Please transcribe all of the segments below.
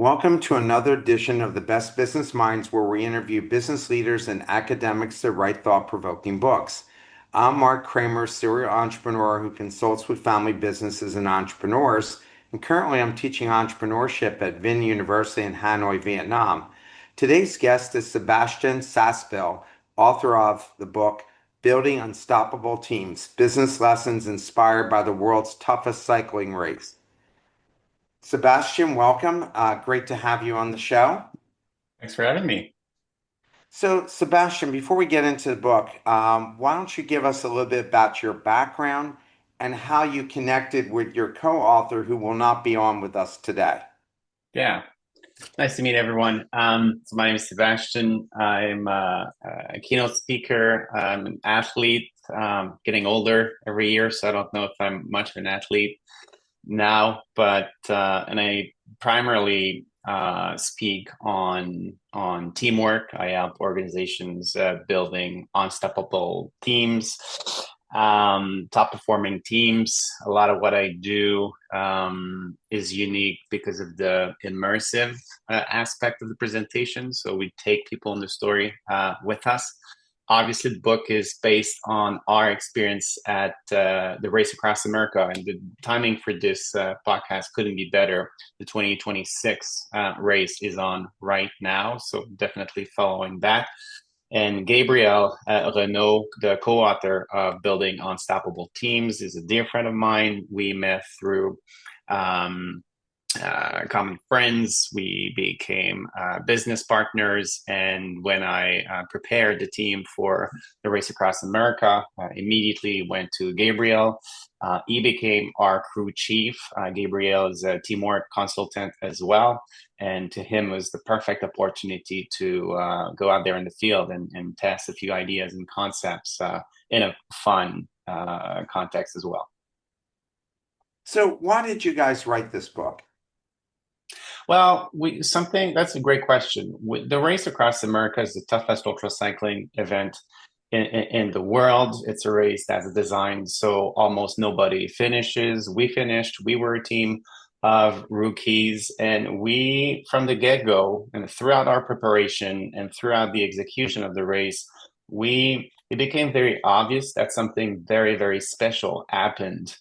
Welcome to another edition of the Best Business Minds, where we interview business leaders and academics to write thought-provoking books. I'm Marc Kramer, serial entrepreneur who consults with family businesses and entrepreneurs, and currently I'm teaching entrepreneurship at Vinh University in Hanoi, Vietnam. Today's guest is Sébastien Sasseville, author of the book Building Unstoppable Teams: Business Lessons Inspired by the World's Toughest Cycling Race. Sebastian, welcome. Great to have you on the show. Thanks for having me. So, Sebastian, before we get into the book, why don't you give us a little bit about your background and how you connected with your co-author who will not be on with us today? Yeah, nice to meet everyone. So my name is Sebastian. I'm a keynote speaker. I'm an athlete, getting older every year, so I don't know if I'm much of an athlete now, but and I primarily speak on teamwork. I help organizations building unstoppable teams, top performing teams. A lot of what I do is unique because of the immersive aspect of the presentation. So we take people in the story with us. Obviously, the book is based on our experience at the Race Across America, and the timing for this podcast couldn't be better. The 2026 race is on right now, so definitely following that. And Gabriel Renault, the co-author of Building Unstoppable Teams, is a dear friend of mine. We met through um, common friends. We became business partners. And when I prepared the team for the Race Across America, immediately went to Gabriel. He became our crew chief. Gabriel is a teamwork consultant as well. And to him was the perfect opportunity to go out there in the field and test a few ideas and concepts in a fun context as well. So, why did you guys write this book? Well, we something that's a great question. The Race Across America is the toughest ultra cycling event in the world. It's a race that's designed so almost nobody finishes. We finished. We were a team of rookies, and we, from the get-go, and throughout our preparation and throughout the execution of the race, we it became very obvious that something very, very special happened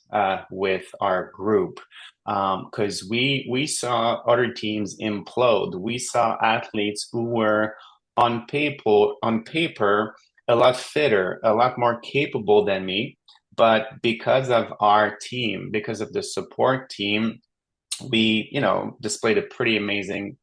with our group because we saw other teams implode. We saw athletes who were on paper a lot fitter, a lot more capable than me, but because of our team, because of the support team, we displayed a pretty amazing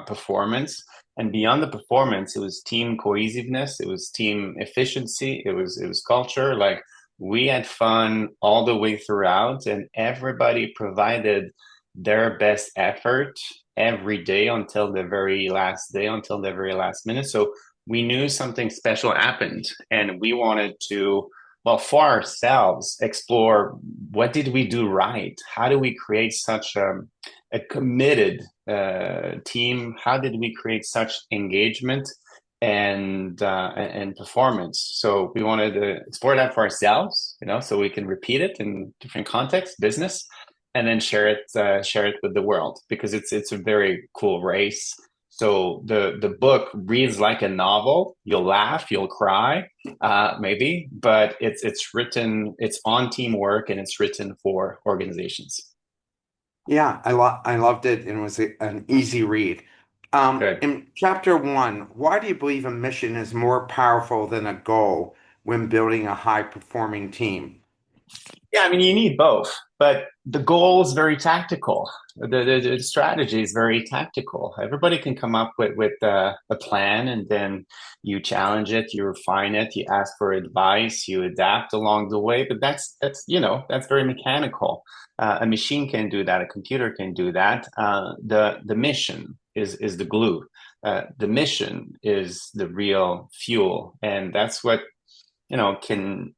performance. And beyond the performance, it was team cohesiveness, it was team efficiency, it was culture. Like, we had fun all the way throughout, and everybody provided their best effort every day until the very last day, until the very last minute. So we knew something special happened, and we wanted to, well, for ourselves, explore what did we do right? How do we create such a committed team? How did we create such engagement and performance? So we wanted to explore that for ourselves, so we can repeat it in different contexts, business, and then share it with the world, because it's a very cool race. So the book reads like a novel. You'll laugh, you'll cry, maybe, but it's written, it's on teamwork, and it's written for organizations. Yeah, I loved it, and it was an easy read. Good. In chapter one, why do you believe a mission is more powerful than a goal when building a high-performing team? Yeah, I mean, you need both, but the goal is very tactical. The strategy is very tactical. Everybody can come up with a plan, and then you challenge it, you refine it, you ask for advice, you adapt along the way. But that's very mechanical. A machine can do that. A computer can do that. The mission is the glue. The mission is the real fuel, and that's what can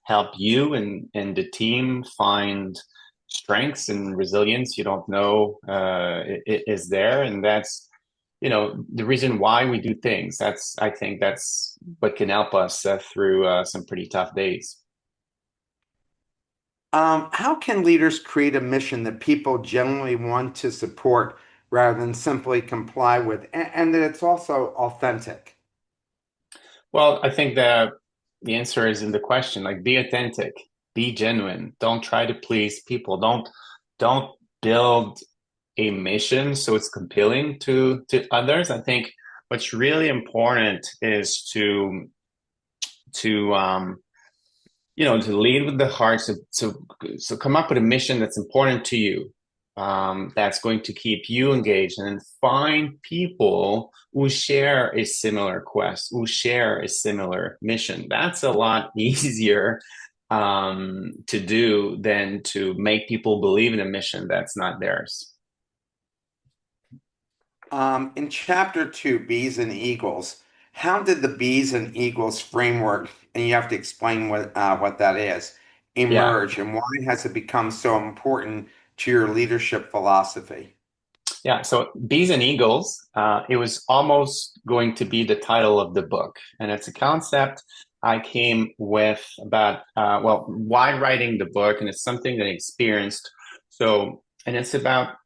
help you and the team find strengths and resilience you don't know is there. And that's the reason why we do things. I think that's what can help us through some pretty tough days. How can leaders create a mission that people genuinely want to support rather than simply comply with, and that it's also authentic. Well, I think the answer is in the question. Like, be authentic, be genuine. Don't try to please people. Don't build a mission so it's compelling to others. I think what's really important is to to lead with the heart. So come up with a mission that's important to you, that's going to keep you engaged, and then find people who share a similar quest, who share a similar mission. That's a lot easier to do than to make people believe in a mission that's not theirs. In chapter two, Bees and Eagles, how did the Bees and Eagles framework, and you have to explain what that is, Yeah. emerge, and why has it become so important to your leadership philosophy? Yeah, so Bees and Eagles, it was almost going to be the title of the book. And it's a concept I came with about, well, why writing the book, and it's something that I experienced. So, and it's about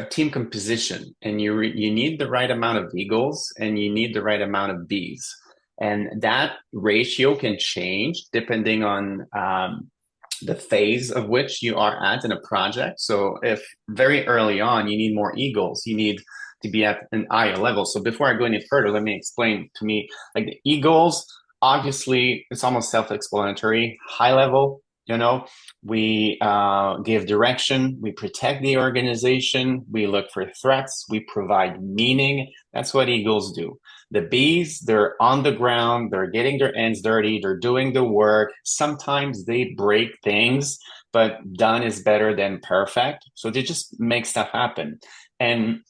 team composition, and you need the right amount of eagles and you need the right amount of bees. And that ratio can change depending on the phase of which you are at in a project. So if very early on you need more eagles, you need to be at an higher level. So before I go any further, let me explain to me like the eagles, obviously it's almost self-explanatory, high level, we give direction, we protect the organization, we look for threats, we provide meaning. That's what eagles do. The bees, they're on the ground, they're getting their hands dirty, they're doing the work. Sometimes they break things, but done is better than perfect. So they just make stuff happen. And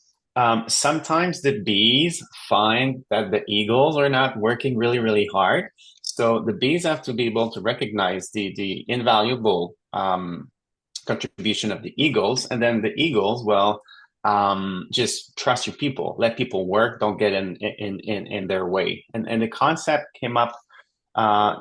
sometimes the bees find that the eagles are not working really, really hard. So the bees have to be able to recognize the invaluable contribution of the eagles, and then the eagles, well, just trust your people, let people work, don't get in their way. And the concept came up.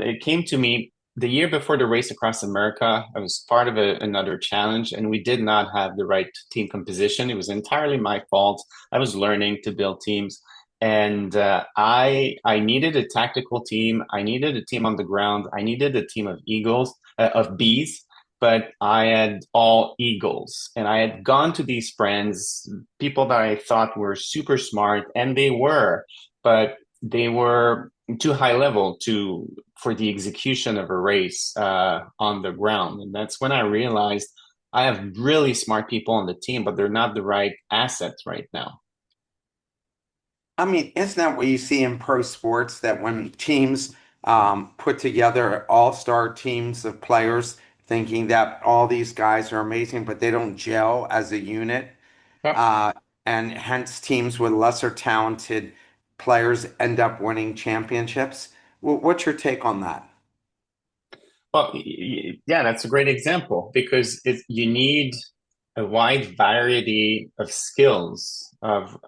It came to me the year before the race across America. I was part of another challenge, and we did not have the right team composition. It was entirely my fault. I was learning to build teams, and I needed a tactical team. I needed a team on the ground. I needed a team of eagles, of bees, but I had all eagles. And I had gone to these friends, people that I thought were super smart, and they were, but they were too high level to for the execution of a race on the ground. And that's when I realized I have really smart people on the team, but they're not the right assets right now. I mean, isn't that what you see in pro sports that when teams put together all-star teams of players thinking that all these guys are amazing, but they don't gel as a unit, Yep. uh, and hence teams with lesser talented players end up winning championships? What's your take on that? Well, yeah, that's a great example because you need a wide variety of skills, of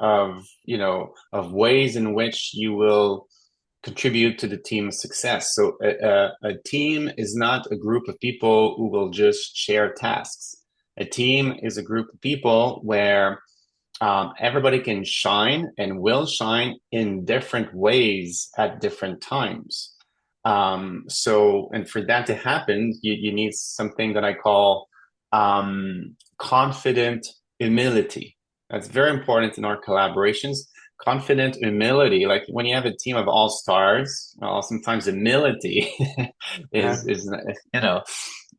ways in which you will contribute to the team's success. So a team is not a group of people who will just share tasks. A team is a group of people where everybody can shine and will shine in different ways at different times. And for that to happen, you need something that I call confident humility. That's very important in our collaborations. Confident humility, like when you have a team of all stars, well, sometimes humility is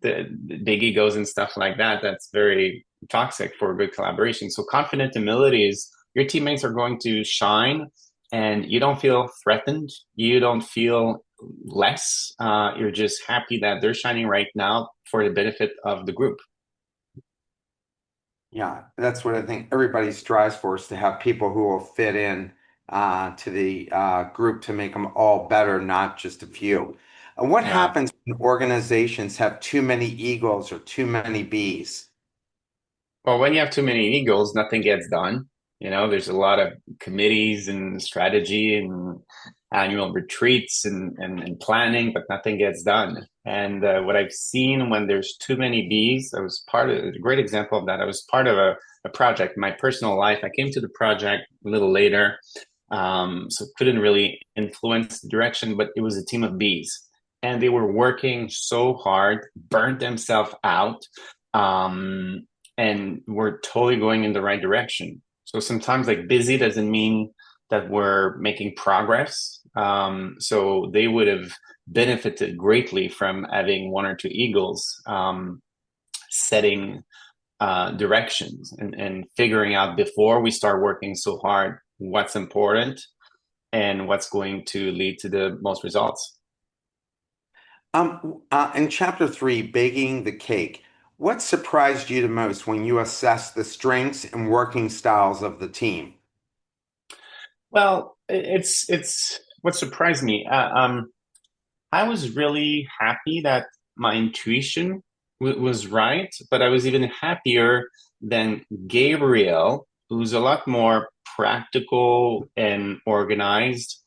the big egos and stuff like that. That's very toxic for a good collaboration. So confident humility is your teammates are going to shine, and you don't feel threatened. You don't feel less. You're just happy that they're shining right now for the benefit of the group. Yeah, that's what I think everybody strives for is to have people who will fit in to the group to make them all better, not just a few. What Yeah. happens when organizations have too many eagles or too many bees? Well, when you have too many egos, nothing gets done. There's a lot of committees and strategy and annual retreats and planning, but nothing gets done. And what I've seen when there's too many bees, I was part of a great example of that. I was part of a a project, my personal life. I came to the project a little later, so couldn't really influence the direction, but it was a team of bees. And they were working so hard, burnt themselves out, um, and were totally going in the right direction. So sometimes like busy doesn't mean that we're making progress. So they would have benefited greatly from having one or two eagles setting directions and figuring out before we start working so hard what's important and what's going to lead to the most results. In chapter three, baking the cake, what surprised you the most when you assessed the strengths and working styles of the team? Well, it's what surprised me. I was really happy that my intuition was right, but I was even happier than Gabriel, who's a lot more practical and organized,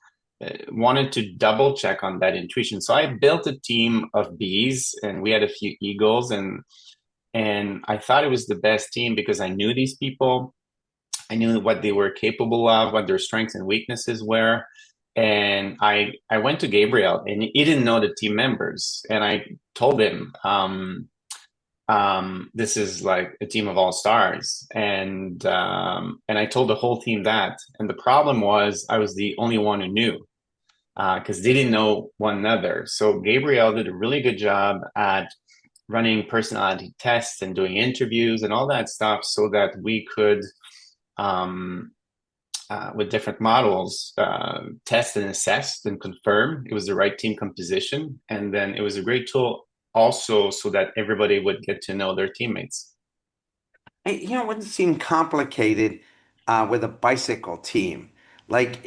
wanted to double check on that intuition. So I built a team of bees, and we had a few eagles, and I thought it was the best team because I knew these people. I knew what they were capable of, what their strengths and weaknesses were. And I went to Gabriel and he didn't know the team members. And I told him, this is like a team of all stars. And I told the whole team that. And the problem was I was the only one who knew because they didn't know one another. So Gabriel did a really good job at running personality tests and doing interviews and all that stuff so that we could um, with different models, test and assess and confirm it was the right team composition. And then it was a great tool also so that everybody would get to know their teammates. It wouldn't seem complicated with a bicycle team. Like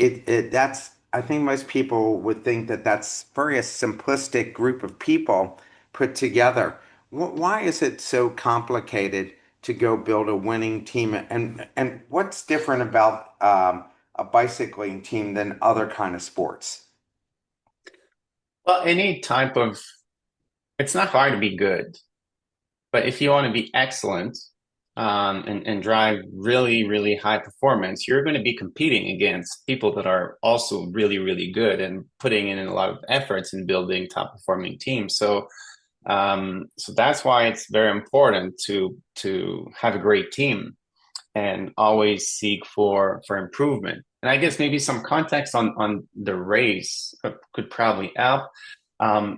that's, I think most people would think that that's very a simplistic group of people put together. Why is it so complicated to go build a winning team? And what's different about a bicycling team than other kind of sports? Well, any type of, it's not hard to be good, but if you want to be excellent and drive really, really high performance, you're going to be competing against people that are also really, really good and putting in a lot of efforts in building top performing teams. So that's why it's very important to have a great team and always seek for improvement. And I guess maybe some context on the race could probably help.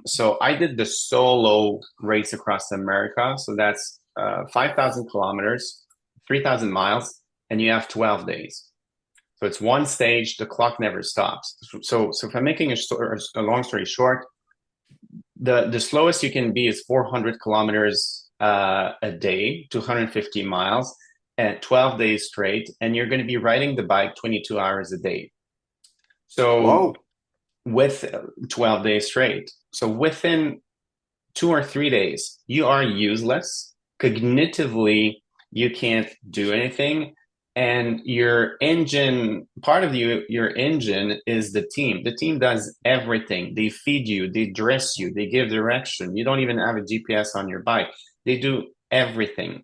So I did the solo race across America. So that's 5,000 kilometers, 3,000 miles, and you have 12 days. So it's one stage, the clock never stops. So if I'm making a long story short, the slowest you can be is 400 kilometers a day, 250 miles, and 12 days straight, and you're going to be riding the bike 22 hours a day. So Whoa. with 12 days straight. So within 2 or 3 days, you are useless. Cognitively, you can't do anything. And your engine, part of your engine is the team. The team does everything. They feed you, they dress you, they give direction. You don't even have a GPS on your bike. They do everything.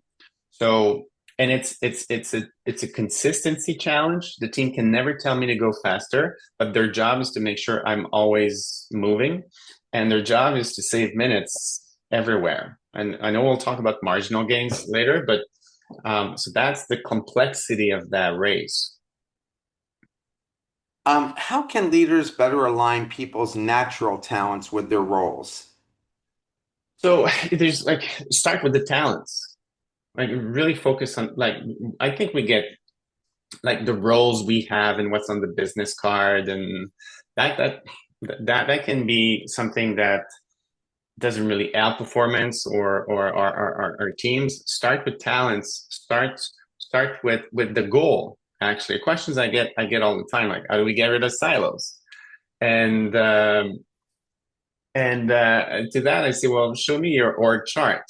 So, and it's a consistency challenge. The team can never tell me to go faster, but their job is to make sure I'm always moving, and their job is to save minutes everywhere. And I know we'll talk about marginal gains later, but so that's the complexity of that race. How can leaders better align people's natural talents with their roles? So there's like start with the talents, like really focus on like I think we get like the roles we have and what's on the business card, and that that that can be something that doesn't really help performance or our teams. Start with talents. Start with the goal. Actually, questions I get all the time, like how do we get rid of silos? And to that I say, well, show me your org chart.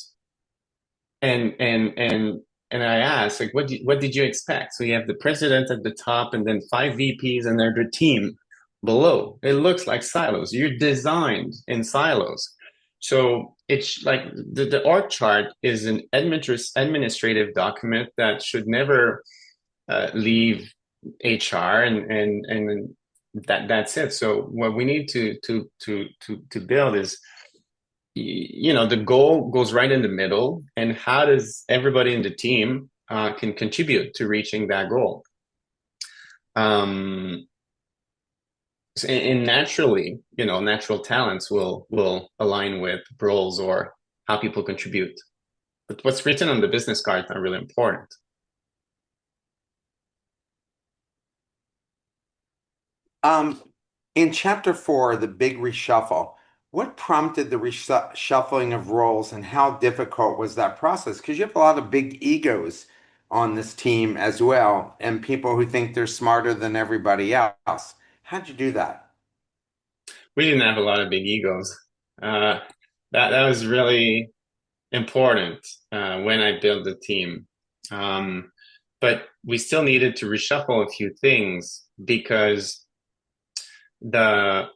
And I asked, like, what did you expect? So you have the president at the top, and then five VPs, and they're the team below. It looks like silos. You're designed in silos. So it's like the org chart is an administrative document that should never leave HR, and that's it. So what we need to build is, the goal goes right in the middle, and how does everybody in the team can contribute to reaching that goal. Um, and naturally, natural talents will align with roles or how people contribute. But what's written on the business card are really important. Um, in chapter 4, the big reshuffle, what prompted the reshuffling of roles and how difficult was that process? Because you have a lot of big egos on this team as well, and people who think they're smarter than everybody else. How'd you do that? We didn't have a lot of big egos. Uh, that was really important when I built the team. But we still needed to reshuffle a few things because the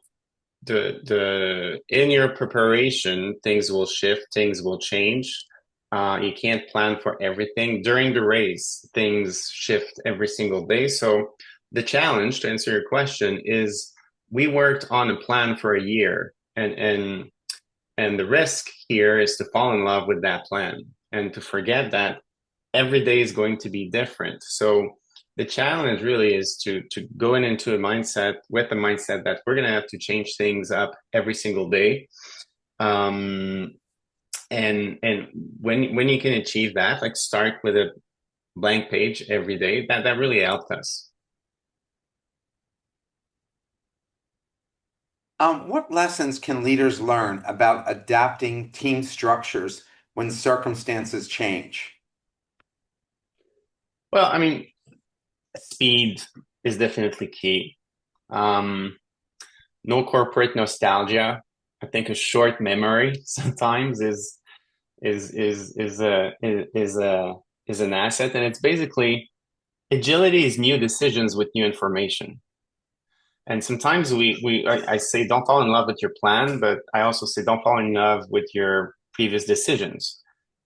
the in your preparation, things will shift, things will change. You can't plan for everything. During the race, things shift every single day. So the challenge, to answer your question, is we worked on a plan for a year, and the risk here is to fall in love with that plan and to forget that every day is going to be different. So the challenge really is to go into a mindset with the mindset that we're going to have to change things up every single day. Um, and when you can achieve that, like start with a blank page every day, that really helped us. What lessons can leaders learn about adapting team structures when circumstances change? Well, I mean, speed is definitely key. Um, no corporate nostalgia. I think a short memory sometimes is an asset, and it's basically agility is new decisions with new information. And sometimes I say don't fall in love with your plan, but I also say don't fall in love with your previous decisions.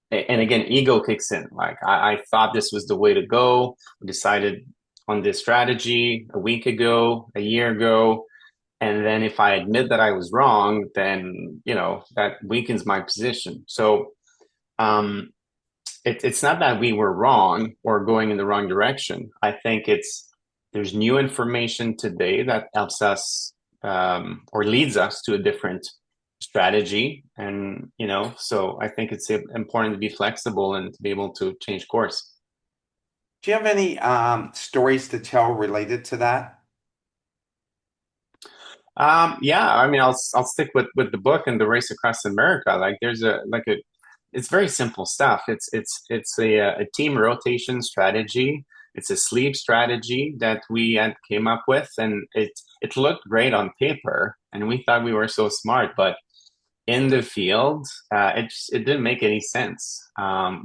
And again, ego kicks in. Like I thought this was the way to go. We decided on this strategy a week ago, a year ago, and then if I admit that I was wrong, then that weakens my position. So um, it's not that we were wrong or going in the wrong direction. I think there's new information today that helps us or leads us to a different strategy, and so I think it's important to be flexible and to be able to change course. Do you have any stories to tell related to that? Yeah, I mean, I'll stick with the book and the race across America. Like there's it's very simple stuff. It's a team rotation strategy. It's a sleep strategy that we had came up with, and it looked great on paper, and we thought we were so smart, but in the field, it didn't make any sense.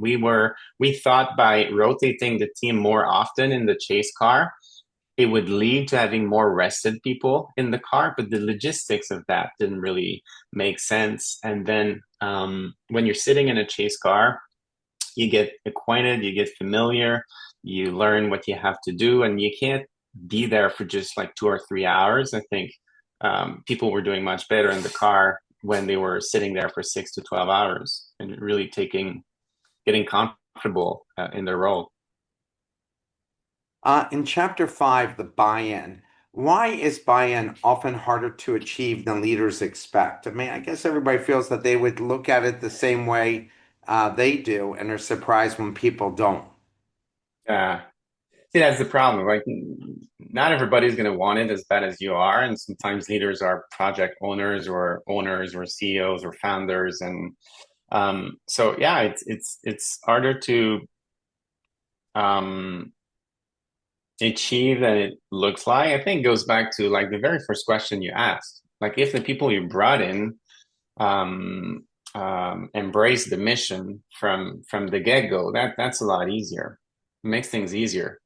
We thought by rotating the team more often in the chase car, it would lead to having more rested people in the car, but the logistics of that didn't really make sense. And then when you're sitting in a chase car, you get acquainted, you get familiar, you learn what you have to do, and you can't be there for just like 2 or 3 hours. I think people were doing much better in the car when they were sitting there for 6 to 12 hours and really getting comfortable in their role. In chapter 5, the buy-in, why is buy-in often harder to achieve than leaders expect? I mean, I guess everybody feels that they would look at it the same way they do and are surprised when people don't. Uh, See, that's the problem. Like, not everybody's going to want it as bad as you are, and sometimes leaders are project owners or CEOs or founders, and so yeah, it's harder to um, achieve than it looks like. I think it goes back to like the very first question you asked. Like, if the people you brought in um, embrace the mission from the get go, that's a lot easier. It makes things easier.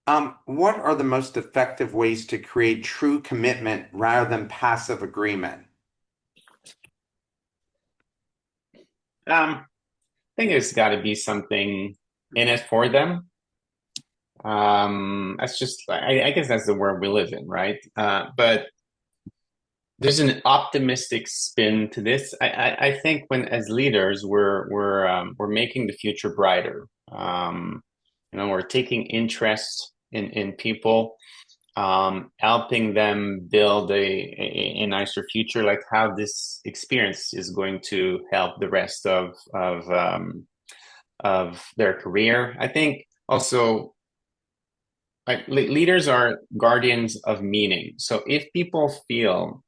What are the most effective ways to create true commitment rather than passive agreement? I think there's got to be something in it for them. That's just, I guess that's the world we live in, right? But there's an optimistic spin to this. I think when as leaders we're making the future brighter. We're taking interest in people, helping them build a nicer future, like how this experience is going to help the rest of their career. I think also like leaders are guardians of meaning. So if people feel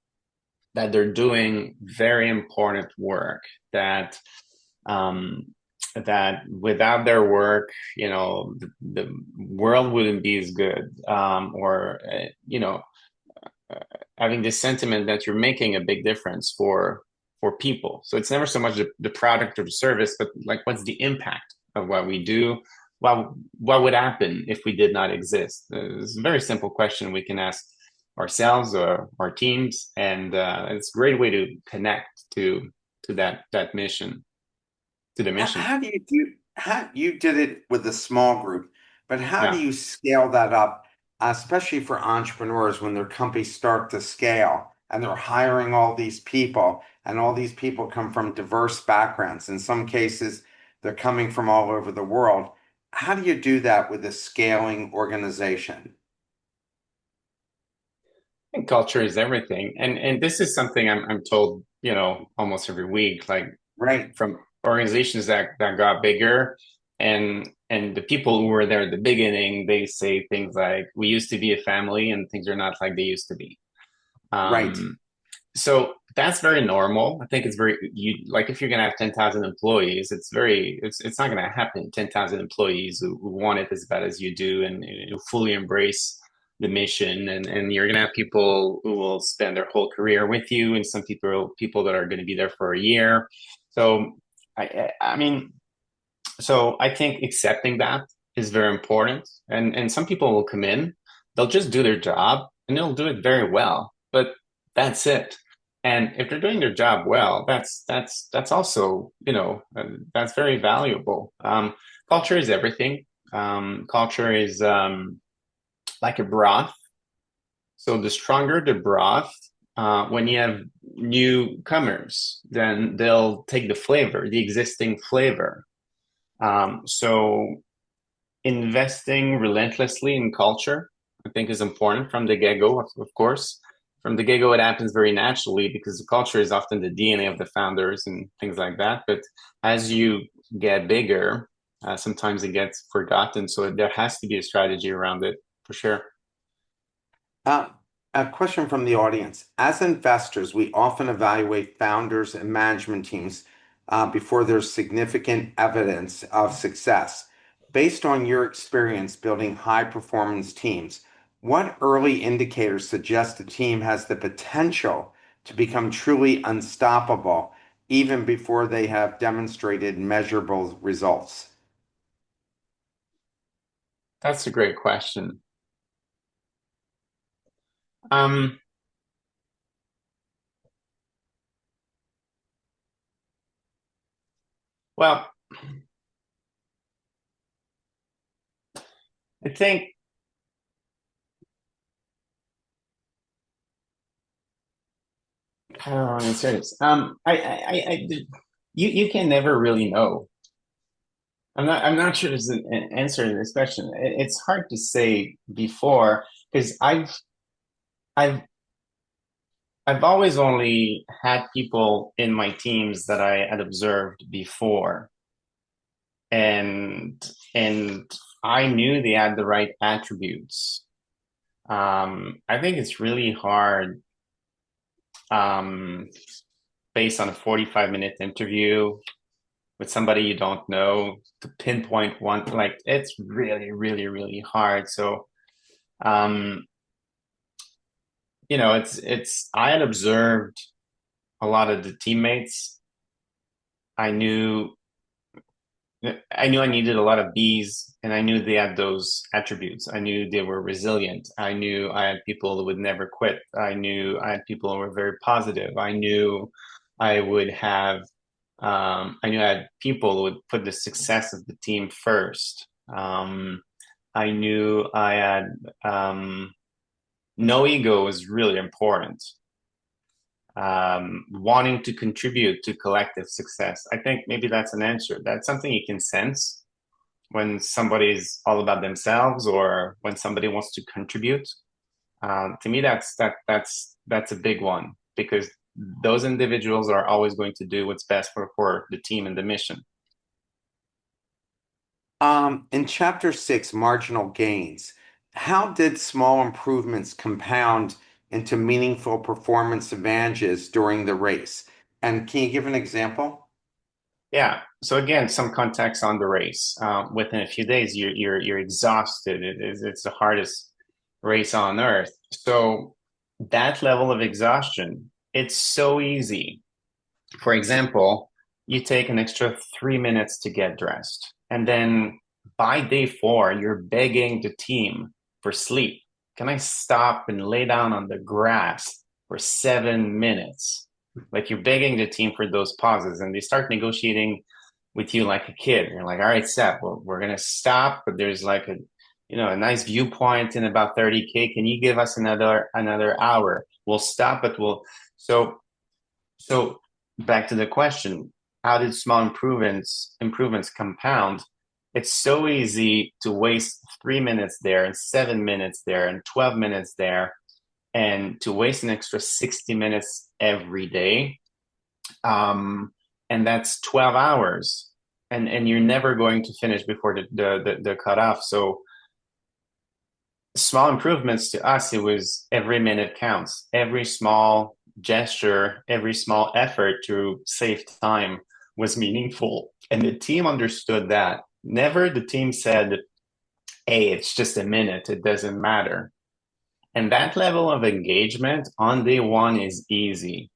that they're doing very important work, that um, that without their work, the world wouldn't be as good, or having this sentiment that you're making a big difference for people. So it's never so much the product or the service, but like what's the impact of what we do? What would happen if we did not exist? It's a very simple question we can ask ourselves or our teams, and it's a great way to connect to that mission, to the mission. How do you do, how you did it with a small group, but how do Yeah. you scale that up, especially for entrepreneurs when their companies start to scale and they're hiring all these people and all these people come from diverse backgrounds. In some cases, they're coming from all over the world. How do you do that with a scaling organization? I think culture is everything, and this is something I'm told, almost every week, like Right, from organizations that got bigger, and the people who were there at the beginning, they say things like, "We used to be a family, and things are not like they used to be." right. Um, so that's very normal. I think it's very you like if you're gonna have 10,000 employees, it's not gonna happen. 10,000 employees who want it as bad as you do and who fully embrace the mission, and you're gonna have people who will spend their whole career with you, and some people that are gonna be there for a year. So I mean, so I think accepting that is very important. And some people will come in, they'll just do their job and they'll do it very well. But that's it. And if they're doing their job well, that's also, that's very valuable. Culture is everything. Culture is like a broth. So the stronger the broth, when you have newcomers, then they'll take the flavor, the existing flavor. So investing relentlessly in culture, I think, is important from the get-go, of course. From the get-go, it happens very naturally because the culture is often the DNA of the founders and things like that. But as you get bigger, sometimes it gets forgotten. So there has to be a strategy around it for sure. Uh, a question from the audience. As investors, we often evaluate founders and management teams before there's significant evidence of success. Based on your experience building high performance teams, what early indicators suggest a team has the potential to become truly unstoppable even before they have demonstrated measurable results? That's a great question. Um, well, I think I don't want to answer this. You can never really know. I'm not sure there's an answer to this question. It's hard to say before because I've I've always only had people in my teams that I had observed before, and and I knew they had the right attributes. I think it's really hard, um, based on a 45-minute interview with somebody you don't know to pinpoint one. Like it's really, really, really hard. So um, it's I had observed a lot of the teammates. I knew I needed a lot of B's, and I knew they had those attributes. I knew they were resilient. I knew I had people that would never quit. I knew I had people who were very positive. I knew I would have I knew I had people who would put the success of the team first. I knew I had no ego was really important. Wanting to contribute to collective success. I think maybe that's an answer. That's something you can sense when somebody's all about themselves or when somebody wants to contribute. To me, that's a big one because those individuals are always going to do what's best for the team and the mission. In chapter six, marginal gains, how did small improvements compound into meaningful performance advantages during the race? And can you give an example? Yeah. So again, some context on the race. Within a few days, you're exhausted. It's the hardest race on earth. So that level of exhaustion, it's so easy. For example, you take an extra 3 minutes to get dressed, and then by day four, you're begging the team for sleep. Can I stop and lay down on the grass for 7 minutes? Like you're begging the team for those pauses, and they start negotiating with you like a kid. You're like, all right, Seth, we're gonna stop, but there's like a nice viewpoint in about 30K. Can you give us another hour? We'll stop, but we'll so back to the question, how did small improvements compound? It's so easy to waste 3 minutes there and 7 minutes there and 12 minutes there and to waste an extra 60 minutes every day. And that's 12 hours. And you're never going to finish before the cutoff. So small improvements to us, it was every minute counts. Every small gesture, every small effort to save time was meaningful. And the team understood that. Never the team said, hey, it's just a minute, it doesn't matter. And that level of engagement on day one is easy.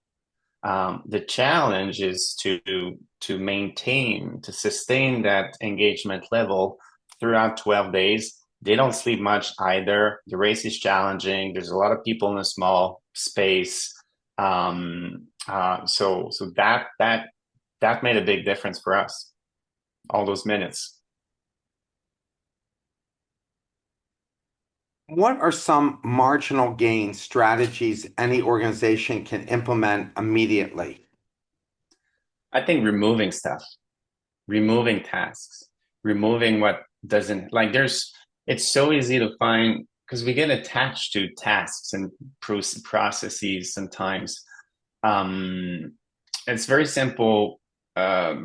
The challenge is to maintain, to sustain that engagement level throughout 12 days. They don't sleep much either. The race is challenging. There's a lot of people in a small space. So that made a big difference for us. All those minutes. What are some marginal gain strategies any organization can implement immediately? I think removing stuff, removing tasks, removing what doesn't like. It's so easy to find because we get attached to tasks and processes sometimes. Um, it's very simple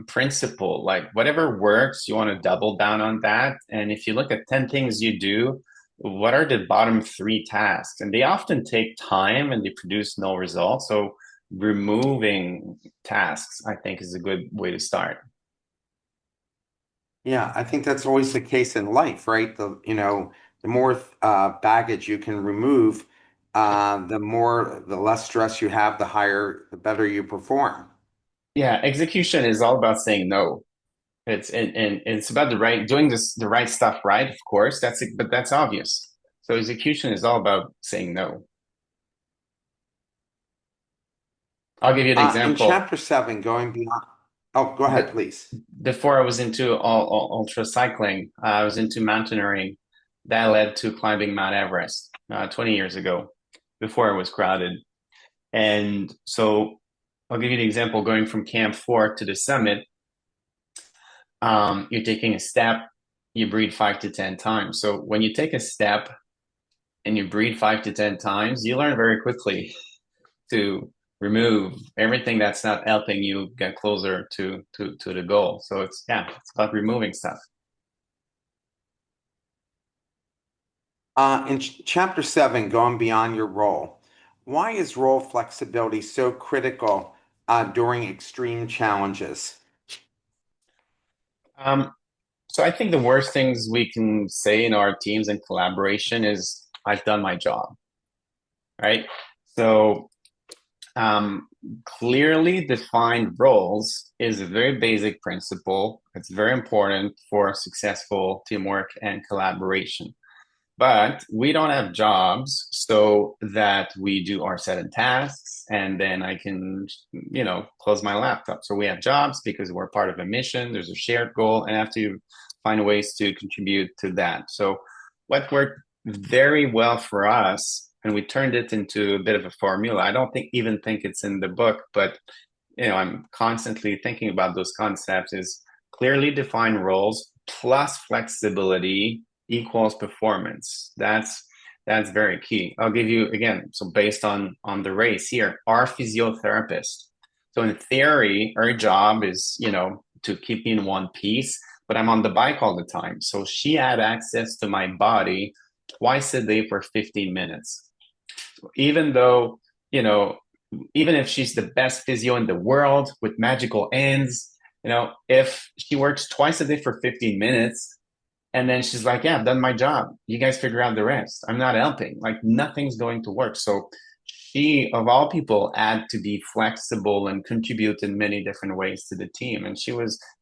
principle. Like whatever works, you want to double down on that. And if you look at 10 things you do, what are the bottom three tasks? And they often take time and they produce no results. So removing tasks, I think, is a good way to start. Yeah, I think that's always the case in life, right? The more baggage you can remove, the less stress you have, the better you perform. Yeah, execution is all about saying no. And it's about doing the right stuff right, of course. But that's obvious. So execution is all about saying no. I'll give you an In example. chapter seven, going beyond, oh, go ahead, The, please. Before I was into ultra cycling, I was into mountaineering. That led to climbing Mount Everest 20 years ago, before it was crowded. And so I'll give you an example. Going from Camp 4 to the summit, you're taking a step, you breathe 5 to 10 times. So when you take a step and you breathe 5 to 10 times, you learn very quickly to remove everything that's not helping you get closer to the goal. So it's about removing stuff. In chapter seven, going beyond your role, why is role flexibility so critical during extreme challenges? Um, so I think the worst things we can say in our teams and collaboration is I've done my job, right? So um, clearly defined roles is a very basic principle. It's very important for successful teamwork and collaboration. But we don't have jobs so that we do our set of tasks and then I can, close my laptop. So we have jobs because we're part of a mission, there's a shared goal, and I have to find ways to contribute to that. So what worked very well for us, and we turned it into a bit of a formula. I don't even think it's in the book, but I'm constantly thinking about those concepts is clearly defined roles plus flexibility equals performance. That's very key. I'll give you again, so based on the race here, our physiotherapist. So in theory, her job is, to keep me in one piece, but I'm on the bike all the time. So she had access to my body twice a day for 15 minutes. Even though, you know, even if she's the best physio in the world with magical ends, if she works twice a day for 15 minutes and then she's like, yeah, I've done my job. You guys figure out the rest. I'm not helping. Like nothing's going to work. So she, of all people, had to be flexible and contribute in many different ways to the team. And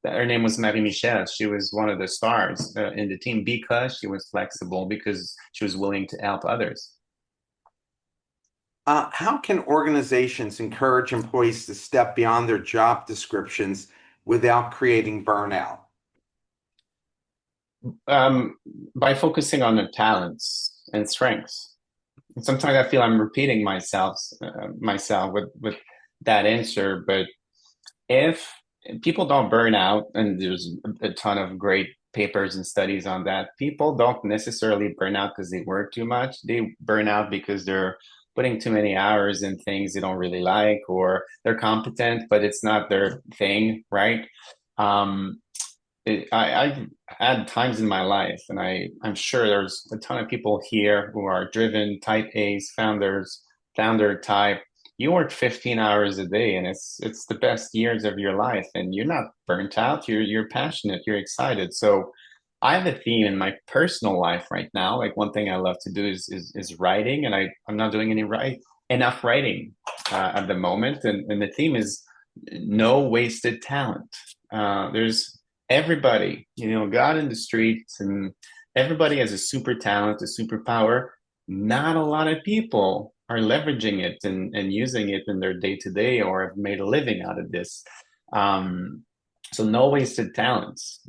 her name was Marie Michel. She was one of the stars in the team because she was flexible, because she was willing to help others. How can organizations encourage employees to step beyond their job descriptions without creating burnout? Um, by focusing on their talents and strengths. And sometimes I feel I'm repeating myself with that answer. But if people don't burn out, and there's a ton of great papers and studies on that, people don't necessarily burn out because they work too much. They burn out because they're putting too many hours in things they don't really like, or they're competent, but it's not their thing, right? Um, I've had times in my life, and I'm sure there's a ton of people here who are driven, type A's, founder type. You work 15 hours a day, and it's the best years of your life, and you're not burnt out. You're passionate. You're excited. So I have a theme in my personal life right now. Like one thing I love to do is writing, and I'm not doing enough writing at the moment, and the theme is no wasted talent. There's everybody, God in the streets, and everybody has a super talent, a superpower. Not a lot of people are leveraging it and using it in their day to day or have made a living out of this. Um, so, no wasted talents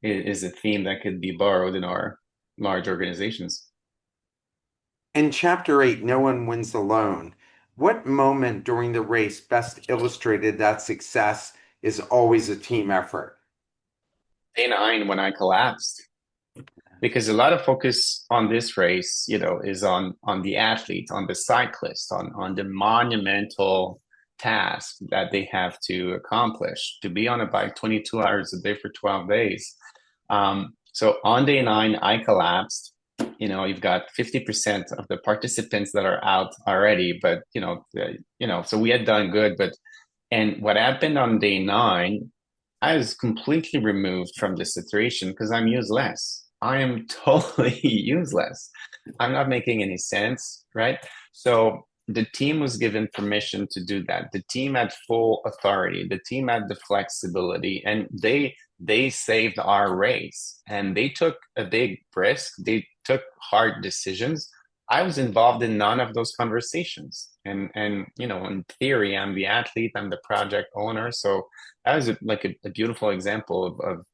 is a theme that could be borrowed in our large organizations. In chapter 8, No One Wins Alone, what moment during the race best illustrated that success is always a team effort? Day nine, when I collapsed, because a lot of focus on this race, is on the athlete, on the cyclist, on the monumental task that they have to accomplish to be on a bike 22 hours a day for 12 days. So on day nine, I collapsed. You've got 50% of the participants that are out already, but so we had done good. And what happened on day nine, I was completely removed from the situation because I'm useless. I am totally useless. I'm not making any sense, right? So the team was given permission to do that. The team had full authority. The team had the flexibility, and they saved our race. And they took a big risk. They took hard decisions. I was involved in none of those conversations. And in theory, I'm the athlete, I'm the project owner. So that was like a beautiful example of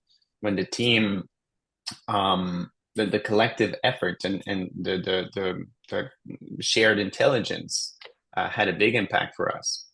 when the team, the collective effort and the shared intelligence had a big impact for us.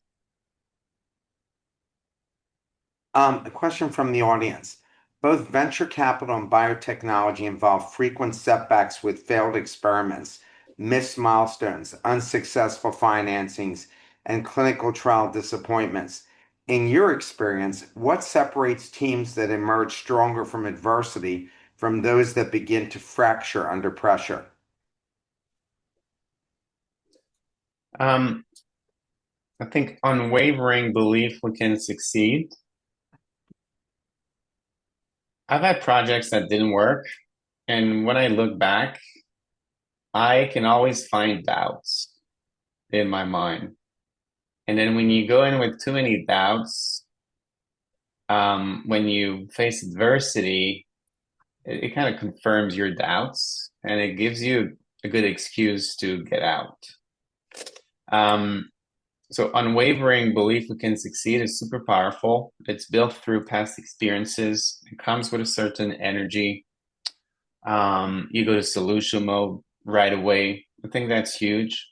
A question from the audience. Both venture capital and biotechnology involve frequent setbacks with failed experiments, missed milestones, unsuccessful financings, and clinical trial disappointments. In your experience, what separates teams that emerge stronger from adversity from those that begin to fracture under pressure? Um, I think unwavering belief we can succeed. I've had projects that didn't work, and when I look back, I can always find doubts in my mind. And then when you go in with too many doubts, when you face adversity, it kind of confirms your doubts and it gives you a good excuse to get out. Um, so unwavering belief we can succeed is super powerful. It's built through past experiences. It comes with a certain energy. You go to solution mode right away. I think that's huge.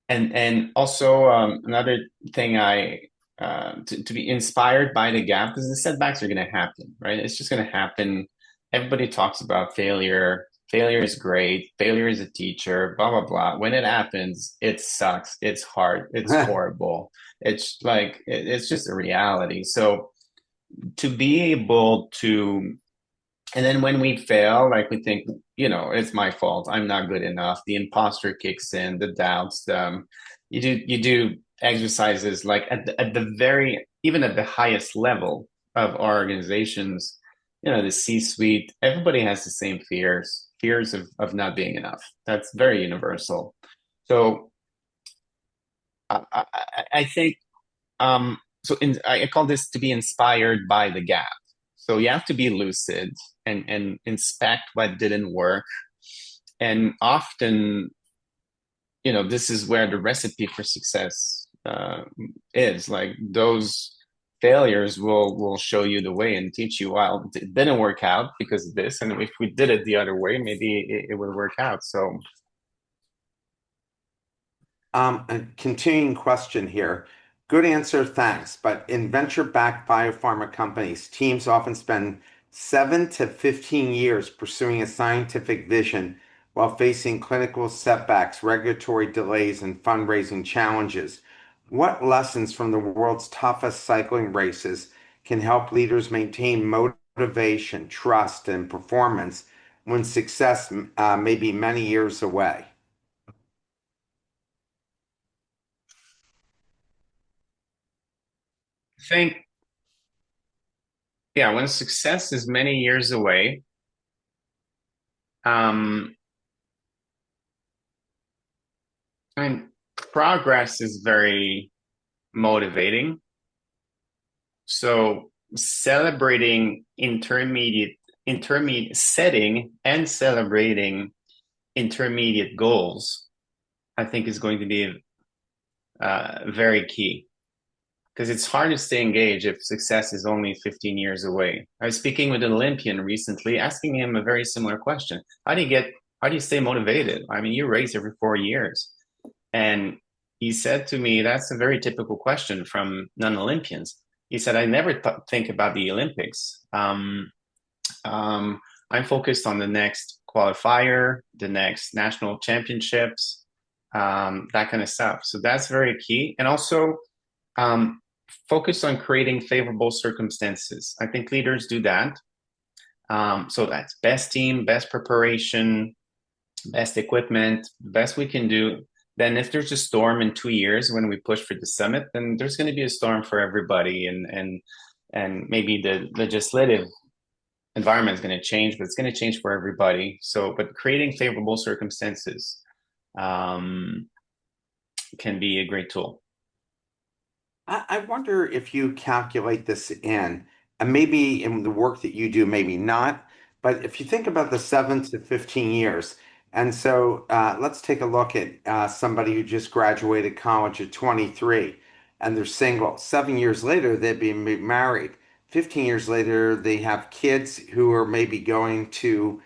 And also another thing to be inspired by the gap, because the setbacks are going to happen, right? It's just going to happen. Everybody talks about failure. Failure is great. Failure is a teacher, blah, blah, blah. When it happens, it sucks. It's hard. It's horrible. It's like, it's just a reality. So to be able to, and then when we fail, like we think, it's my fault. I'm not good enough. The imposter kicks in, the doubts. You do exercises like at the very, even at the highest level of our organizations, the C-suite. Everybody has the same fears of not being enough. That's very universal. So I think I call this to be inspired by the gap. So you have to be lucid and inspect what didn't work. And often, this is where the recipe for success is. Like those failures will show you the way and teach you, well, it didn't work out because of this. And if we did it the other way, maybe it would work out. So A continuing question here. Good answer, thanks. But in venture-backed biopharma companies, teams often spend 7 to 15 years pursuing a scientific vision while facing clinical setbacks, regulatory delays, and fundraising challenges. What lessons from the world's toughest cycling races can help leaders maintain motivation, trust, and performance when success may be many years away? I think, yeah, when success is many years away, um, and progress is very motivating. So celebrating intermediate setting and celebrating intermediate goals, I think is going to be very key because it's hard to stay engaged if success is only 15 years away. I was speaking with an Olympian recently, asking him a very similar question. How do you stay motivated? I mean, you race every 4 years. And he said to me, that's a very typical question from non-Olympians. He said, I never think about the Olympics. Um, I'm focused on the next qualifier, the next national championships, that kind of stuff. So that's very key. And also um, focus on creating favorable circumstances. I think leaders do that. So that's best team, best preparation, best equipment, best we can do. Then if there's a storm in 2 years when we push for the summit, then there's going to be a storm for everybody, and maybe the legislative environment is going to change, but it's going to change for everybody. So, but creating favorable circumstances um, can be a great tool. I wonder if you calculate this in, and maybe in the work that you do, maybe not, but if you think about the 7 to 15 years, and so let's take a look at somebody who just graduated college at 23 and they're single. 7 years later, they'd be married. 15 years later, they have kids who are maybe going to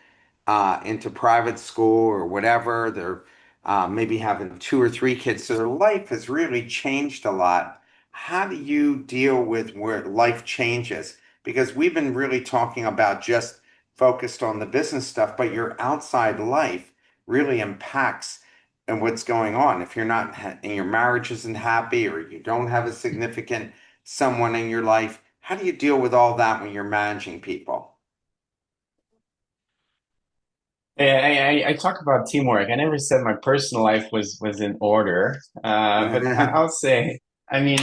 into private school or whatever. They're maybe having two or three kids. So their life has really changed a lot. How do you deal with where life changes? Because we've been really talking about just focused on the business stuff, but your outside life really impacts and what's going on. If you're not and your marriage isn't happy or you don't have a significant someone in your life, how do you deal with all that when you're managing people? I talk about teamwork. I never said my personal life was in order, but I'll say, I mean,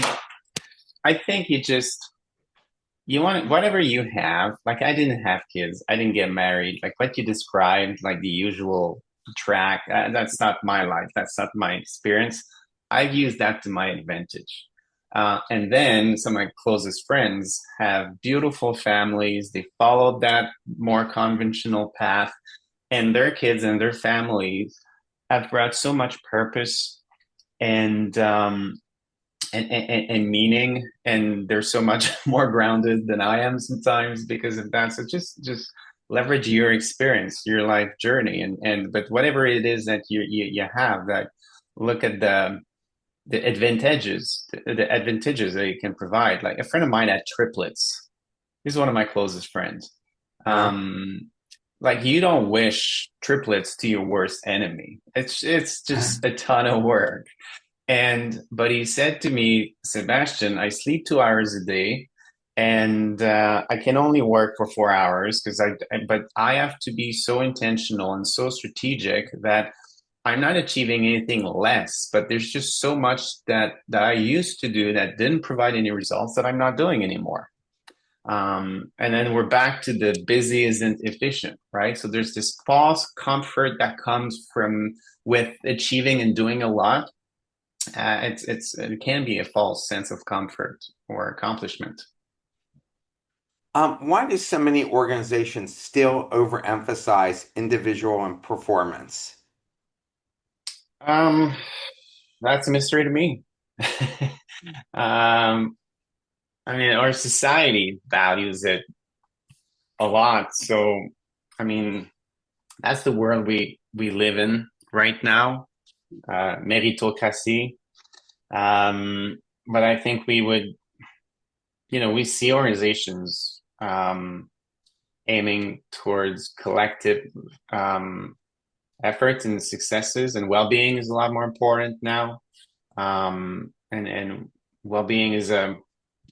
I think you want whatever you have. Like I didn't have kids, I didn't get married. Like what you described, like the usual track. That's not my life. That's not my experience. I've used that to my advantage. And then some of my closest friends have beautiful families. They followed that more conventional path, and their kids and their families have brought so much purpose and and meaning, and they're so much more grounded than I am sometimes because of that. So just leverage your experience, your life journey, and but whatever it is that you have, that look at the advantages that you can provide. Like a friend of mine had triplets. He's one of my closest friends. Huh? Like you don't wish triplets to your worst enemy. It's just a ton of work. And but he said to me, Sebastian, I sleep 2 hours a day, and I can only work for 4 hours because but I have to be so intentional and so strategic that I'm not achieving anything less. But there's just so much that I used to do that didn't provide any results that I'm not doing anymore. And then we're back to the busy isn't efficient, right? So there's this false comfort that comes from with achieving and doing a lot. It can be a false sense of comfort or accomplishment. Why do so many organizations still overemphasize individual and performance? Um, that's a mystery to me. um, I mean, our society values it a lot. So, I mean, that's the world we live in right now. Meritocracy. But I think we would, we see organizations aiming towards collective um, efforts and successes, and well-being is a lot more important now. And well-being is a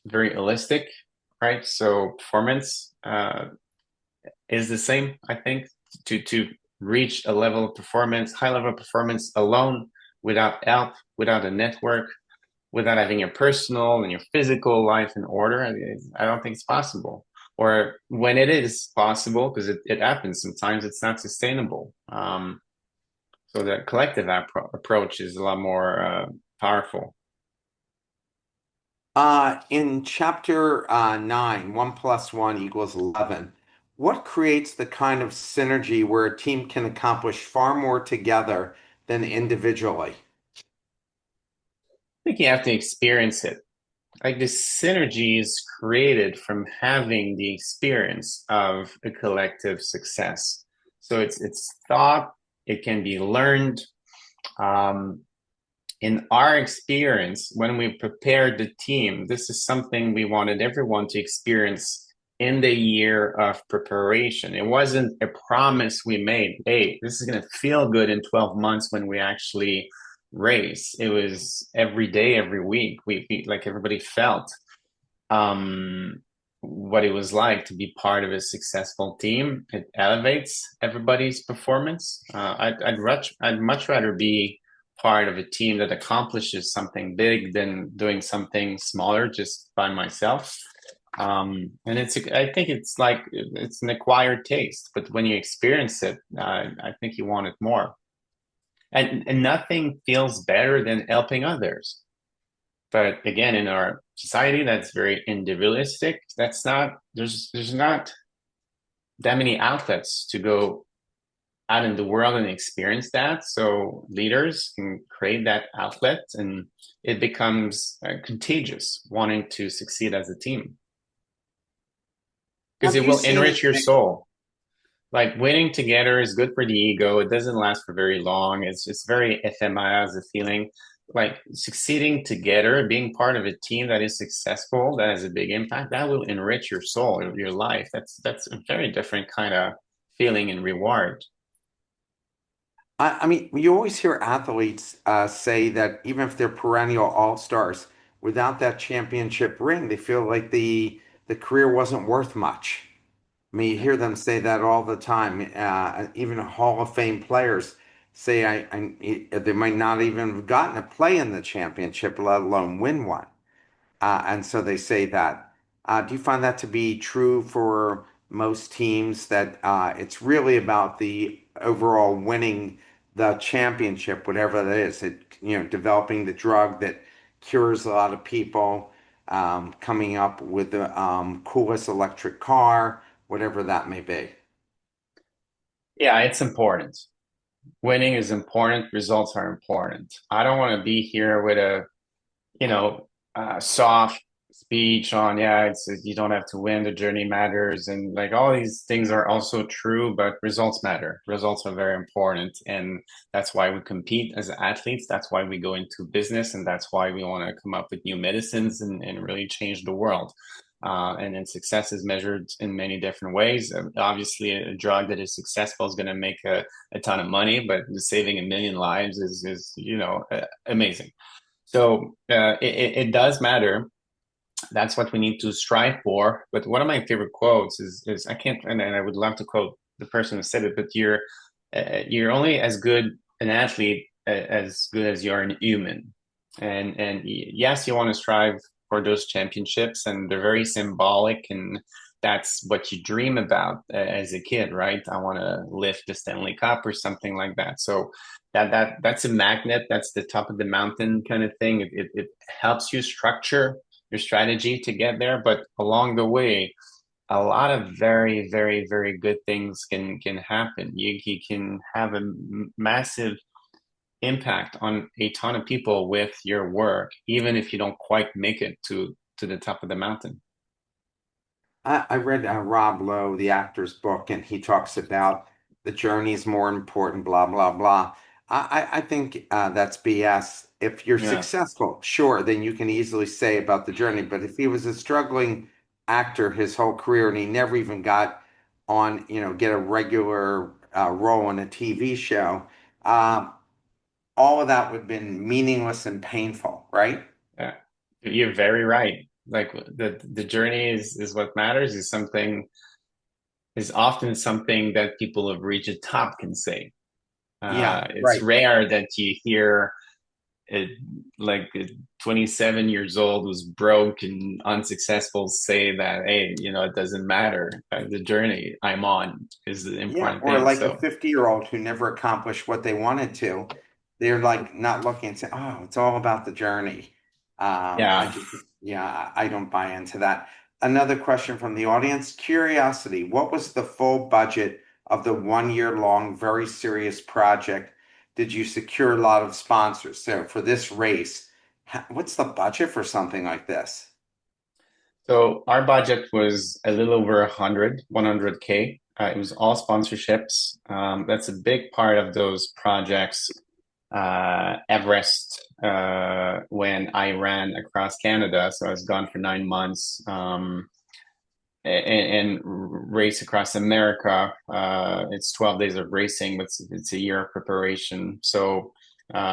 very holistic, right? So performance is the same, I think, to reach a level of performance, high level of performance alone, without help, without a network, without having your personal and your physical life in order. I don't think it's possible. Or when it is possible, because it happens sometimes, it's not sustainable. So the collective approach is a lot more powerful. In chapter 9, 1 plus 1 equals 11, what creates the kind of synergy where a team can accomplish far more together than individually? I think you have to experience it. Like the synergy is created from having the experience of a collective success. So it's thought, it can be learned. Um, in our experience, when we prepared the team, this is something we wanted everyone to experience in the year of preparation. It wasn't a promise we made. Hey, this is going to feel good in 12 months when we actually race. It was every day, every week. We like everybody felt um, what it was like to be part of a successful team. It elevates everybody's performance. I'd much rather be part of a team that accomplishes something big than doing something smaller just by myself. And I think it's like it's an acquired taste, but when you experience it, I think you want it more. And nothing feels better than helping others. But again, in our society, that's very individualistic. That's not there's not that many outlets to go out in the world and experience that. So leaders can create that outlet, and it becomes contagious, wanting to succeed as a team because Have it you will seen enrich it? your soul. Like winning together is good for the ego. It doesn't last for very long. It's very ephemera as a feeling. Like succeeding together, being part of a team that is successful, that has a big impact, that will enrich your soul, your life. That's a very different kind of feeling and reward. I mean, you always hear athletes say that even if they're perennial all-stars, without that championship ring, they feel like the career wasn't worth much. I mean, you hear them say that all the time. Even Hall of Fame players say they might not even have gotten a play in the championship, let alone win one. And so they say that. Do you find that to be true for most teams, that it's really about the overall winning the championship, whatever that is? Developing the drug that cures a lot of people, coming up with the coolest electric car, whatever that may be. Yeah, it's important. Winning is important. Results are important. I don't want to be here with a, you know, soft speech on, yeah, it's you don't have to win, the journey matters, and like all these things are also true, but results matter. Results are very important, and that's why we compete as athletes. That's why we go into business, and that's why we want to come up with new medicines and really change the world. And then success is measured in many different ways. Obviously, a drug that is successful is going to make a ton of money, but saving 1 million lives is amazing. So it does matter. That's what we need to strive for. But one of my favorite quotes is I can't, and I would love to quote the person who said it, but you're only as good an athlete as good as you're a human. And yes, you want to strive for those championships, and they're very symbolic, and that's what you dream about as a kid, right? I want to lift the Stanley Cup or something like that. So that's a magnet. That's the top of the mountain kind of thing. It helps you structure your strategy to get there, but along the way, a lot of very, very, very good things can happen. You can have a massive impact on a ton of people with your work, even if you don't quite make it to the top of the mountain. I read Rob Lowe, the actor's book, and he talks about the journey is more important, blah, blah, blah. I think that's BS. If you're Yeah, successful, sure, then you can easily say about the journey. But if he was a struggling actor his whole career and he never even got on, get a regular role in a TV show, uh, all of that would have been meaningless and painful, right? yeah, you're very right. Like the journey is what matters. Is often something that people who've reached the top can say. Yeah, It's right. rare that you hear it, like a 27 years old who's broke and unsuccessful say that, hey, it doesn't matter. The journey I'm on is the Yeah, important or thing. like a So 50-year-old who never accomplished what they wanted to. They're like not looking and say, oh, it's all about the journey. I yeah. just, yeah, I don't buy into that. Another question from the audience. Curiosity. What was the full budget of the 1 year long, very serious project? Did you secure a lot of sponsors? So for this race, what's the budget for something like this? So our budget was a little over 100K. It was all sponsorships. That's a big part of those projects. Everest, when I ran across Canada, so I was gone for 9 months. And race across America. It's 12 days of racing, but it's a year of preparation. So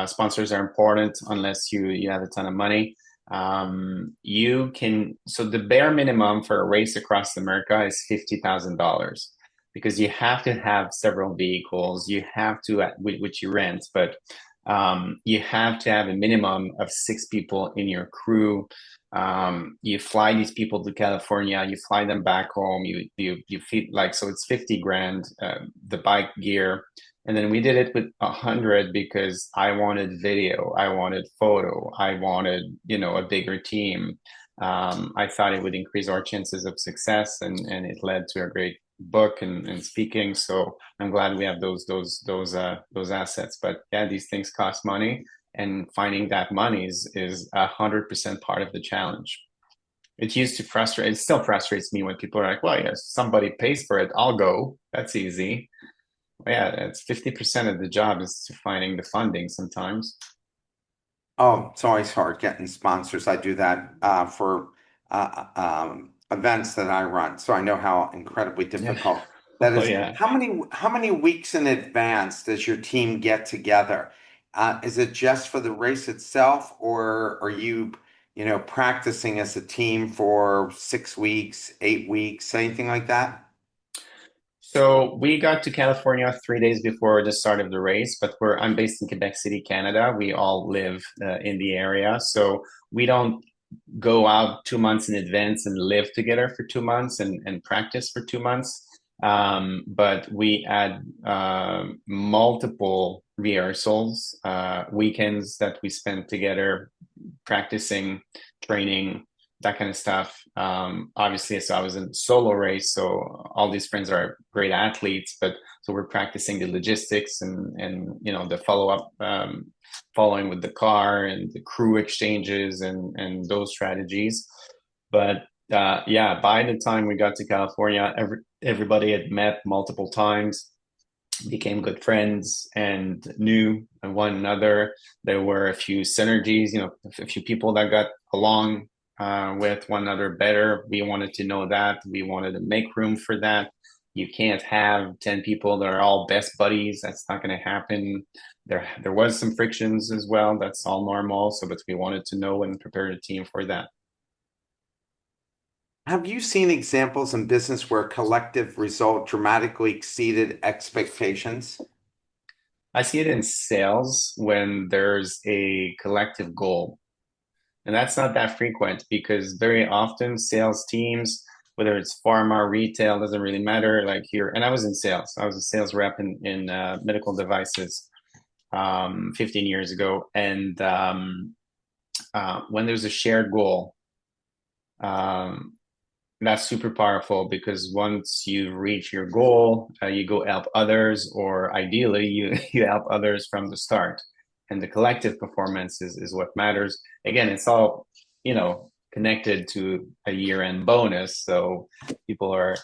sponsors are important unless you have a ton of money. So the bare minimum for a race across America is $50,000 because you have to have several vehicles. You have to, which you rent, but you have to have a minimum of 6 people in your crew. You fly these people to California, you fly them back home, you feed, like, so it's 50 grand, the bike gear. And then we did it with 100 because I wanted video, I wanted photo, I wanted, a bigger team. I thought it would increase our chances of success, and it led to a great book and speaking. So I'm glad we have those assets. But yeah, these things cost money, and finding that money is 100% part of the challenge. It used to frustrate. It still frustrates me when people are like, "Well, yes, somebody pays for it. I'll go. That's easy." Well, yeah, it's 50% of the job is to finding the funding sometimes. Oh, it's always hard getting sponsors. I do that for events that I run, so I know how incredibly Yeah. difficult that Oh is. yeah. How many weeks in advance does your team get together? Is it just for the race itself, or are you, practicing as a team for 6 weeks, 8 weeks, anything like that? So we got to California 3 days before the start of the race, but I'm based in Quebec City, Canada. We all live in the area, so we don't go out 2 months in advance and live together for 2 months and practice for 2 months. But we had multiple rehearsals, weekends that we spent together practicing, training. that kind of stuff. Obviously, so I was in a solo race, so all these friends are great athletes, but so we're practicing the logistics and the follow up, following with the car and the crew exchanges and those strategies. But yeah, by the time we got to California, everybody had met multiple times, became good friends, and knew one another. There were a few synergies, a few people that got along with one another better. We wanted to know that. We wanted to make room for that. You can't have 10 people that are all best buddies. That's not going to happen. There was some frictions as well. That's all normal. So, but we wanted to know and prepare the team for that. Have you seen examples in business where collective result dramatically exceeded expectations? I see it in sales when there's a collective goal. And that's not that frequent because very often sales teams, whether it's pharma, retail, doesn't really matter. Like here, and I was in sales. I was a sales rep in medical devices 15 years ago. And when there's a shared goal, um, that's super powerful because once you reach your goal, you go help others, or ideally, you you help others from the start. And the collective performance is what matters. Again, it's all connected to a year-end bonus, so people are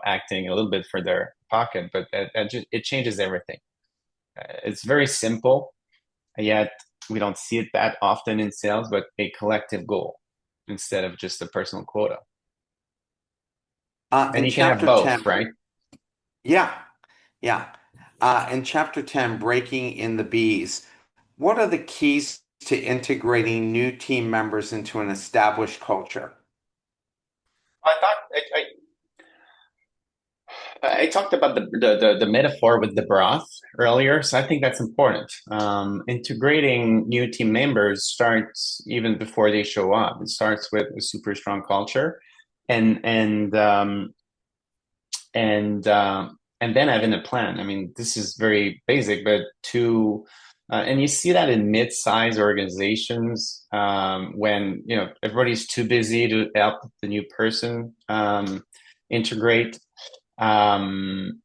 acting a little bit for their pocket, but that just it changes everything. It's very simple, yet we don't see it that often in sales, but a collective goal instead of just a personal quota. And In you can have chapter both, 10, right? yeah, yeah. In chapter 10, breaking in the bees, what are the keys to integrating new team members into an established culture? I thought I talked about the metaphor with the broth earlier, so I think that's important. Integrating new team members starts even before they show up. It starts with a super strong culture, and and um, and then having a plan. I mean, this is very basic, but and you see that in mid-sized organizations when everybody's too busy to help the new person integrate. Um,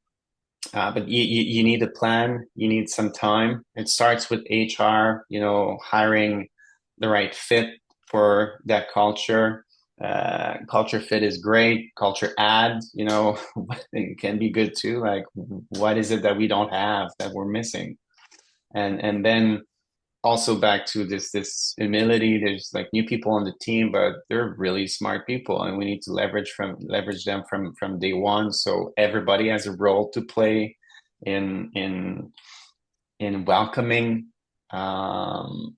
but you need a plan. You need some time. It starts with HR, hiring the right fit for that culture. Culture fit is great. Culture add, it can be good too. Like, what is it that we don't have that we're missing? And then also back to this humility. There's like new people on the team, but they're really smart people, and we need to leverage them from day one. So everybody has a role to play in welcoming um,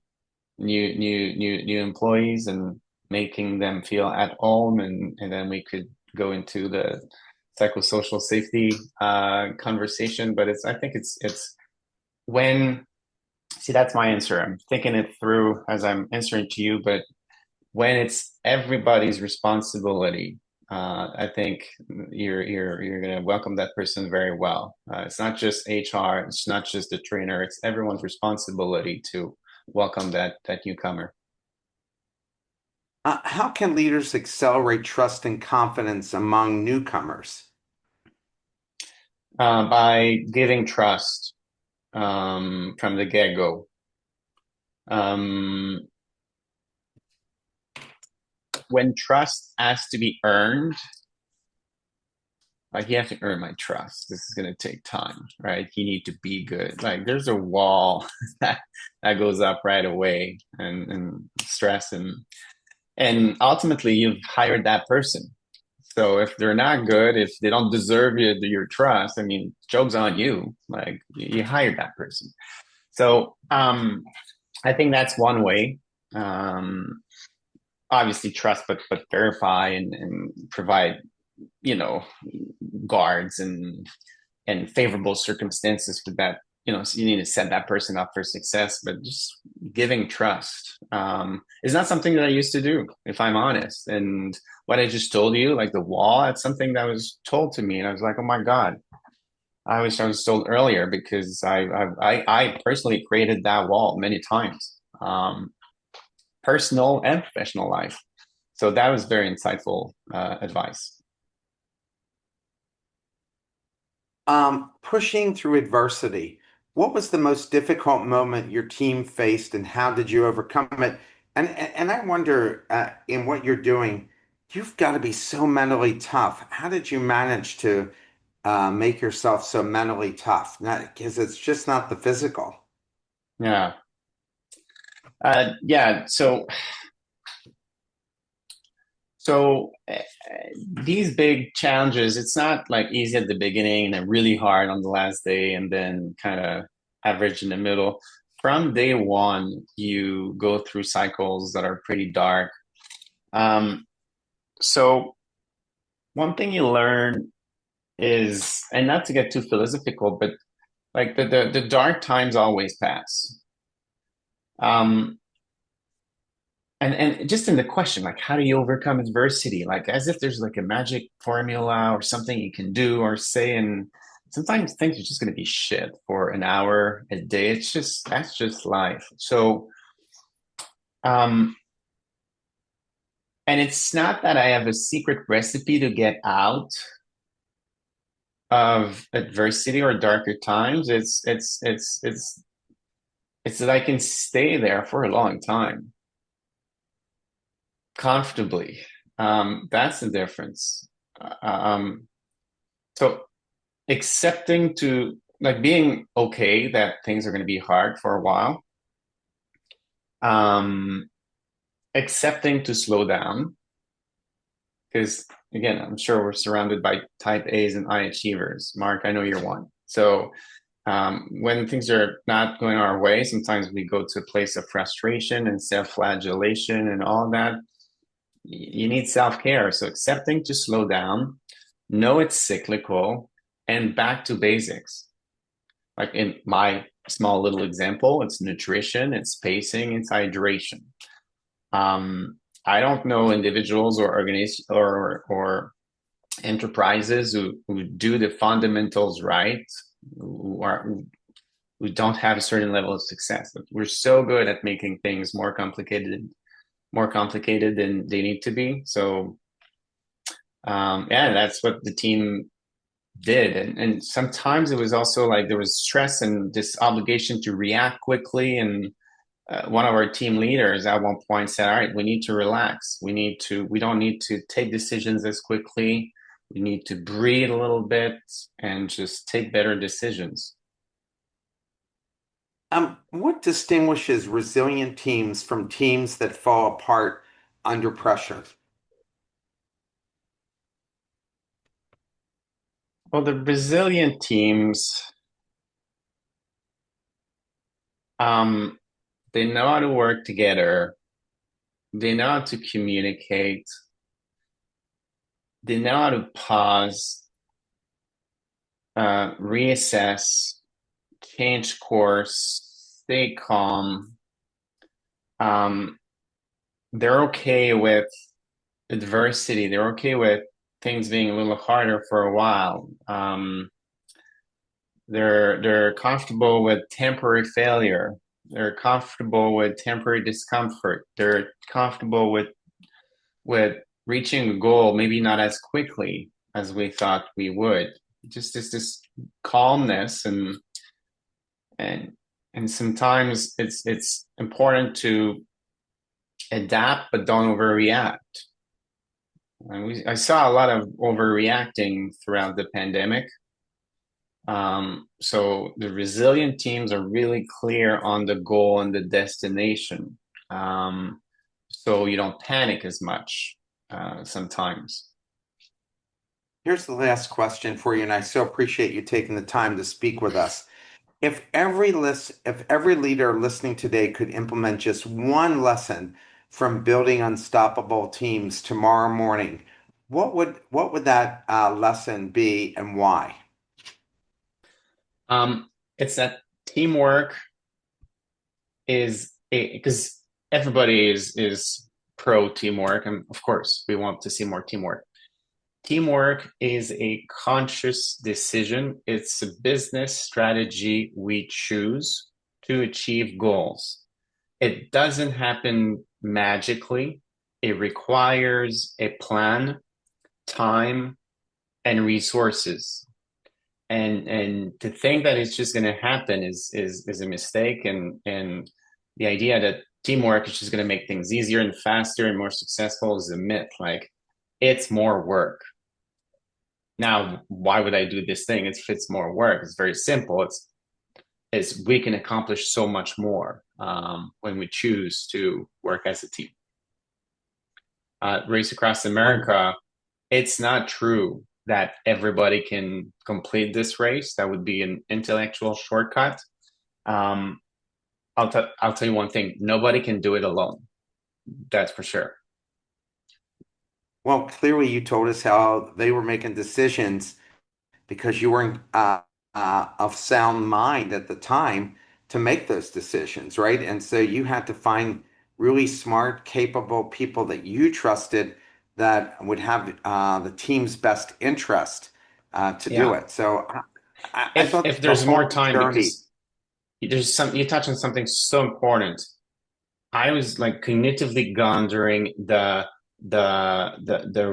new employees and making them feel at home, and then we could go into the psychosocial safety conversation. But I think it's when See, that's my answer. I'm thinking it through as I'm answering to you, but when it's everybody's responsibility, I think you're going to welcome that person very well. It's not just HR, it's not just the trainer, it's everyone's responsibility to welcome that newcomer. How can leaders accelerate trust and confidence among newcomers? By giving trust from the get-go. Um, when trust has to be earned, like you have to earn my trust. This is going to take time, right? You need to be good. Like there's a wall that goes up right away, and stress, and ultimately you've hired that person. So if they're not good, if they don't deserve your trust, I mean, joke's on you. Like you hired that person. So I think that's one way. Um, Obviously trust, but verify and provide, you know, guards and favorable circumstances for that. So you need to set that person up for success. But just giving trust is not something that I used to do, if I'm honest. And what I just told you, like the wall, it's something that was told to me, and I was like, oh my god. I was told earlier because I personally created that wall many times, personal and professional life. So that was very insightful advice. Pushing through adversity. What was the most difficult moment your team faced, and how did you overcome it? And I wonder, in what you're doing, you've got to be so mentally tough. How did you manage to make yourself so mentally tough? Not because it's just not the physical. Yeah. Yeah. So these big challenges, it's not like easy at the beginning and then really hard on the last day and then kind of average in the middle. From day one, you go through cycles that are pretty dark. Um, so one thing you learn is, and not to get too philosophical, but like the dark times always pass. Um, and just in the question, like how do you overcome adversity, like as if there's like a magic formula or something you can do or say, and sometimes things are just going to be shit for an hour a day. It's just, that's just life. So um and it's not that I have a secret recipe to get out of adversity or darker times. It's that I can stay there for a long time comfortably. That's the difference. Um, so accepting to, like, being okay that things are going to be hard for a while, um, accepting to slow down, because again, I'm sure we're surrounded by type A's and I achievers. Mark, I know you're one. So when things are not going our way, sometimes we go to a place of frustration and self-flagellation and all that. You need self-care. So accepting to slow down, know it's cyclical, and back to basics. Like in my small little example, it's nutrition, it's pacing, it's hydration. I don't know individuals or organizations or enterprises who do the fundamentals right, who don't have a certain level of success. But we're so good at making things more complicated than they need to be. So yeah, that's what the team did. And sometimes it was also like there was stress and this obligation to react quickly. And one of our team leaders at one point said, all right, we need to relax. We don't need to take decisions as quickly. We need to breathe a little bit and just take better decisions. What distinguishes resilient teams from teams that fall apart under pressure? Well, the resilient teams, um, they know how to work together. They know how to communicate. They know how to pause, reassess, change course, stay calm. Um, they're okay with adversity. They're okay with things being a little harder for a while. They're comfortable with temporary failure. They're comfortable with temporary discomfort. They're comfortable with reaching a goal, maybe not as quickly as we thought we would. Just this calmness and and sometimes it's important to adapt but don't overreact. I saw a lot of overreacting throughout the pandemic. So the resilient teams are really clear on the goal and the destination. So you don't panic as much sometimes. Here's the last question for you, and I so appreciate you taking the time to speak with us. If every leader listening today could implement just one lesson from building unstoppable teams tomorrow morning, what would that lesson be and why? It's that teamwork is because everybody is pro teamwork, and of course we want to see more teamwork. Teamwork is a conscious decision. It's a business strategy we choose to achieve goals. It doesn't happen magically. It requires a plan, time, and resources. And to think that it's just going to happen is a mistake. And the idea that teamwork is just going to make things easier and faster and more successful is a myth. Like, it's more work. Now, why would I do this thing? It's more work. It's very simple. It's we can accomplish so much more when we choose to work as a team. Race Across America, it's not true that everybody can complete this race. That would be an intellectual shortcut. Um, I'll tell you one thing: nobody can do it alone. That's for sure. Well, clearly you told us how they were making decisions because you weren't of sound mind at the time to make those decisions, right? And so you had to find really smart, capable people that you trusted that would have the team's best interest to do Yeah. it. So I If thought the there's more whole time, journey. because there's some you touch on something so important. I was like cognitively gone during the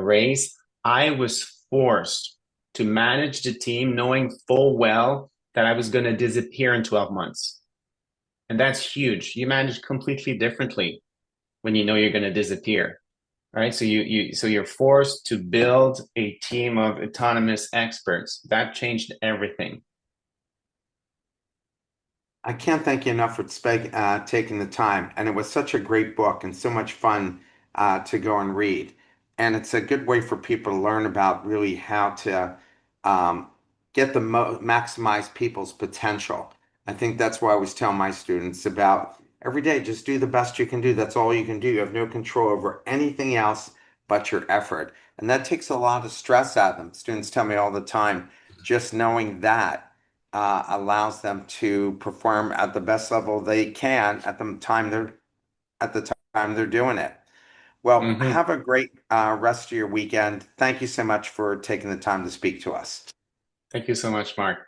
race. I was forced to manage the team knowing full well that I was going to disappear in 12 months. And that's huge. You manage completely differently when you know you're going to disappear. Right? So you're forced to build a team of autonomous experts. That changed everything. I can't thank you enough for taking the time. And it was such a great book and so much fun to go and read. And it's a good way for people to learn about really how to um, get the maximize people's potential. I think that's why I always tell my students about every day, just do the best you can do. That's all you can do. You have no control over anything else but your effort. And that takes a lot of stress out of them. Students tell me all the time, just knowing that allows them to perform at the best level they can at the time they're doing it. Well, Hmm. have a great rest of your weekend. Thank you so much for taking the time to speak to us. Thank you so much, Mark.